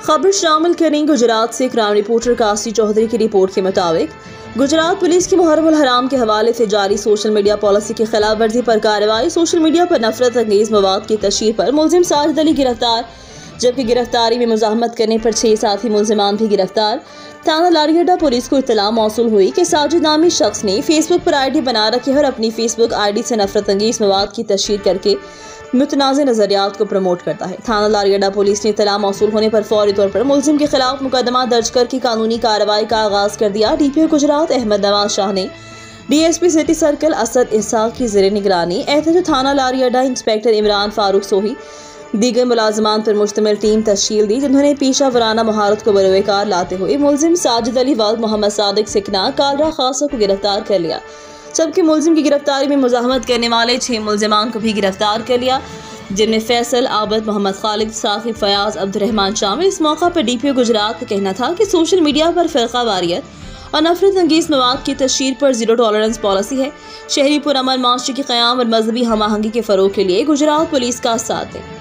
खबर शामिल करें गुजरात से क्राइम रिपोर्टर काशी चौधरी की रिपोर्ट के मुताबिक गुजरात पुलिस की मुहर्रम उल हराम के हवाले से जारी सोशल मीडिया पॉलिसी की खिलाफ वर्जी पर कार्रवाई। सोशल मीडिया पर नफरत अंगेज मवाद की तशहीर पर मुलजिम साजिद अली गिरफ्तार, जबकि गिरफ्तारी में मुजाहमत करने पर 6 साथी मुलजिमान भी गिरफ्तार। थाना लाड़ीगड्ढा पुलिस को इत्तला मौसूल हुई कि साजिद नामी शख्स ने फेसबुक पर आईडी बना रखी है और अपनी फेसबुक आईडी से नफरत अंगेज मवाद की तशहीर करके मुतनाज़ नज़रियात को प्रमोट करता है। थाना लाड़ीगड्ढा पुलिस ने इत्तला मौसूल होने पर फौरी तौर पर मुलजिम के खिलाफ मुकदमा दर्ज करके कानूनी कार्रवाई का आगाज कर दिया। डीपीओ गुजरात अहमद नवाज शाह ने डीएसपी सिटी सर्कल असद इसहाक की ज़ेरे निगरानी एहतजाज थाना लाड़ीगड्ढा इंस्पेक्टर इमरान फारूक सोही दीगर मुलाजमान पर मुश्तमिल टीम तश्कील दी, जिन्होंने पेशा वराना महारत को बरोकार लाते हुए मुलजिम साजिद अली वल्द मोहम्मद सादिक सिकना कालरा खासा को गिरफ्तार कर लिया, जबकि मुलजिम की गिरफ्तारी में मुजाहमत करने वाले 6 मुलजिमान को भी गिरफ्तार कर लिया, जिनमें फैसल, आबद, मोहम्मद खालिद, साकिब, फयाज, अब्दुर्रहमान शामिल। इस मौका पर डीपीओ गुजरात का कहना था कि सोशल मीडिया पर फ़िरका वारियत और नफरत अंगेज मवाद की तशहीर पर ज़ीरो टॉलरेंस पॉलिसी है। शहरी पुरअमन माशरे के क़याम और मजहबी हम आहंगी के फ़रोग़ के लिए गुजरात पुलिस का साथ है।